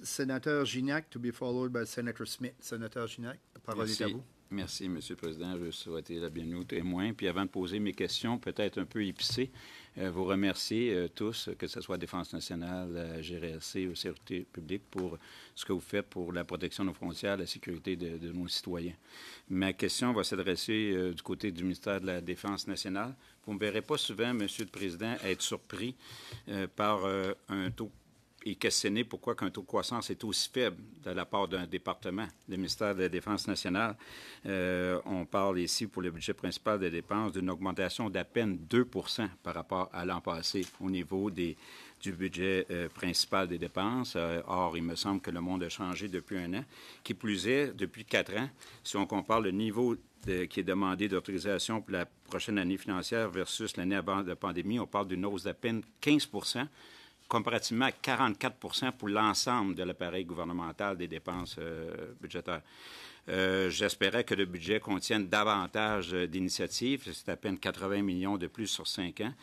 Sénateur Gignac, to be followed by Senator Smith. Sénateur Gignac, la parole est à vous. Merci, M. le Président. Je souhaite la bienvenue aux témoins. Puis avant de poser mes questions, peut-être un peu épicées, vous remercier tous, que ce soit Défense nationale, la GRC ou Sécurité publique, pour ce que vous faites pour la protection de nos frontières, la sécurité de nos citoyens. Ma question va s'adresser du côté du ministère de la Défense nationale. Vous ne me verrez pas souvent, M. le Président, être surpris par un taux et questionner pourquoi un taux de croissance est aussi faible de la part d'un département, le ministère de la Défense nationale. On parle ici, pour le budget principal des dépenses, d'une augmentation d'à peine 2 par rapport à l'an passé au niveau du budget principal des dépenses. Or, il me semble que le monde a changé depuis un an. Qui plus est, depuis 4 ans, si on compare le niveau qui est demandé d'autorisation pour la prochaine année financière versus l'année avant la pandémie, on parle d'une hausse d'à peine 15 comparativement à 44 pour l'ensemble de l'appareil gouvernemental des dépenses budgétaires. J'espérais que le budget contienne davantage d'initiatives. C'est à peine 80 millions de plus sur 5 ans.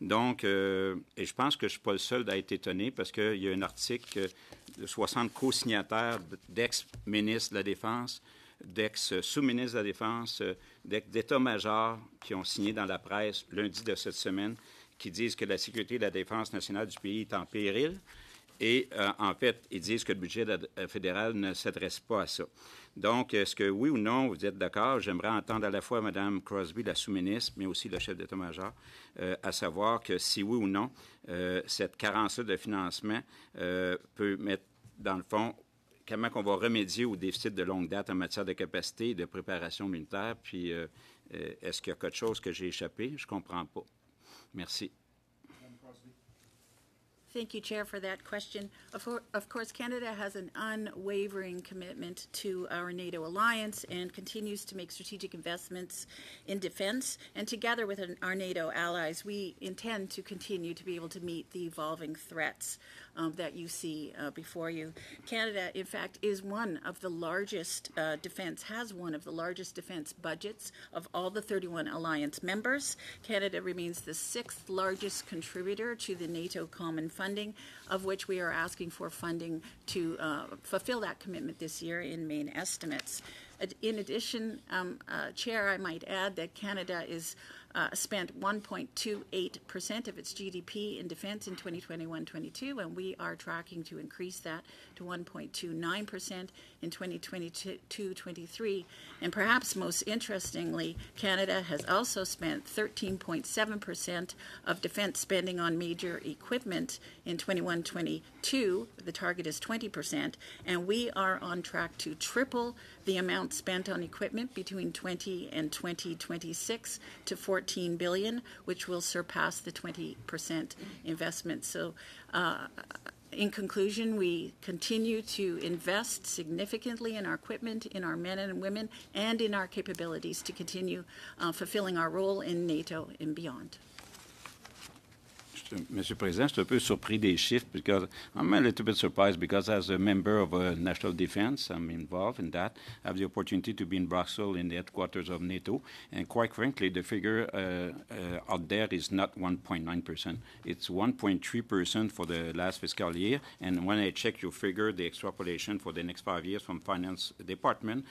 Donc, et je pense que je ne suis pas le seul à être étonné parce qu'il y a un article de 60 co-signataires d'ex-ministres de la Défense, d'ex-sous-ministres de la Défense, d'états-majors qui ont signé dans la presse lundi de cette semaine qui disent que la sécurité et la défense nationale du pays est en péril. Et en fait, ils disent que le budget fédéral ne s'adresse pas à ça. Donc, est-ce que oui ou non, vous êtes d'accord? J'aimerais entendre à la fois Mme Crosby, la sous-ministre, mais aussi le chef d'état-major, à savoir que si oui ou non, cette carence-là de financement peut mettre, dans le fond, comment on va remédier au déficit de longue date en matière de capacité et de préparation militaire. Puis, est-ce qu'il y a quelque chose que j'ai échappé? Je ne comprends pas. Merci. Thank you, Chair, for that question. Of course, Canada has an unwavering commitment to our NATO alliance and continues to make strategic investments in defense. And together with our NATO allies, we intend to continue to be able to meet the evolving threats that you see before you. Canada, in fact, is one of the largest has one of the largest defense budgets of all the 31 alliance members. Canada remains the 6th largest contributor to the NATO common funding, of which we are asking for funding to fulfill that commitment this year in main estimates. In addition, Chair, I might add that Canada is spent 1.28% of its GDP in defense in 2021-22, and we are tracking to increase that to 1.29% in 2022-23. And perhaps most interestingly, Canada has also spent 13.7% of defense spending on major equipment in 21-22. The target is 20%, and we are on track to triple the amount spent on equipment between 20 and 2026 to $14 billion, which will surpass the 20% investment. So, in conclusion, we continue to invest significantly in our equipment, in our men and women, and in our capabilities to continue fulfilling our role in NATO and beyond. Mr. President, je suis un peu surpris des chiffres because I'm a little bit surprised because as a member of National Defense, I'm involved in that. I have the opportunity to be in Brussels in the headquarters of NATO. And quite frankly, the figure out there is not 1.9%. It's 1.3% for the last fiscal year. And when I check your figure, the extrapolation for the next 5 years from Finance Department,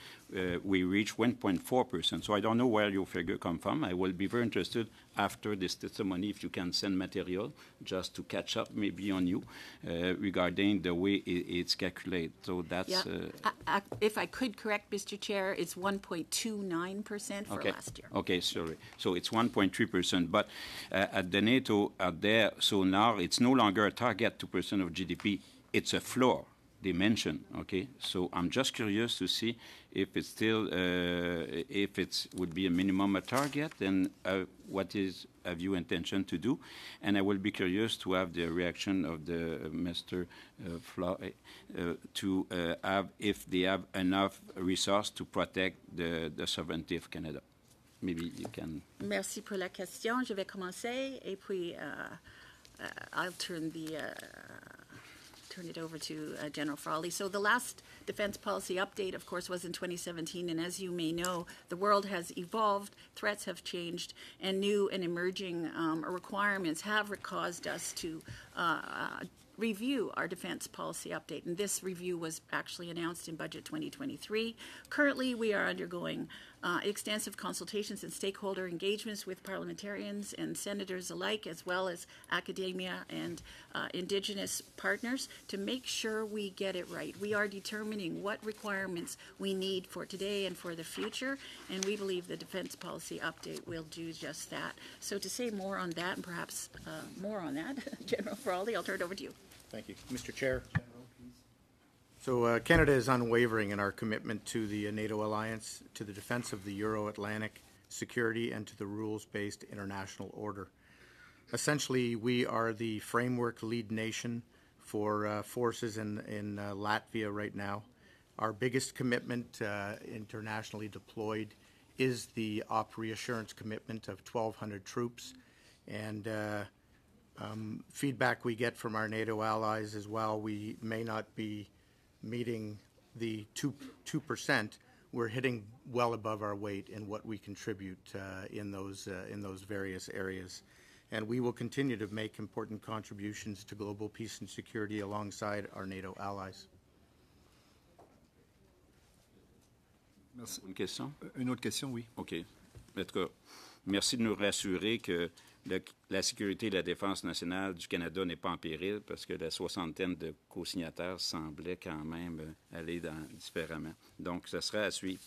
we reach 1.4%. So I don't know where your figure come from. I will be very interested after this testimony if you can send material just to catch up maybe on you regarding the way it's calculated. So that's... Yeah. If I could correct, Mr. Chair, it's 1.29% for last year. Okay, sorry. So it's 1.3%. But at the NATO out there, so now it's no longer a target, 2% of GDP. It's a floor. They mention, okay? So I'm just curious to see if it's still, if it would be a minimum a target, and what have you intention to do? And I will be curious to have the reaction of the Mr. To have, if they have enough resource to protect the sovereignty of Canada. Maybe you can... Merci pour la question. Je vais commencer, et puis I'll turn it over to General Frawley. So the last defense policy update, of course, was in 2017, and as you may know, the world has evolved, threats have changed, and new and emerging requirements have caused us to review our defense policy update. And this review was actually announced in Budget 2023. Currently, we are undergoing extensive consultations and stakeholder engagements with parliamentarians and senators alike, as well as academia and Indigenous partners, to make sure we get it right. We are determining what requirements we need for today and for the future, and we believe the defense policy update will do just that. So to say more on that, and perhaps more on that, General Feraldi, I'll turn it over to you. Thank you. Mr. Chair. So Canada is unwavering in our commitment to the NATO alliance, to the defense of the Euro-Atlantic security, and to the rules-based international order. Essentially, we are the framework lead nation for forces in Latvia right now. Our biggest commitment internationally deployed is the op reassurance commitment of 1,200 troops, and feedback we get from our NATO allies as well, we may not be meeting the 2%, we're hitting well above our weight in what we contribute in those various areas. And we will continue to make important contributions to global peace and security alongside our NATO allies. Merci. Une question? Une autre question, oui. OK. En tout cas, merci de nous rassurer que la sécurité et la défense nationale du Canada n'est pas en péril, parce que la soixantaine de co-signataires semblait quand même aller différemment. Donc, ça sera à suivre.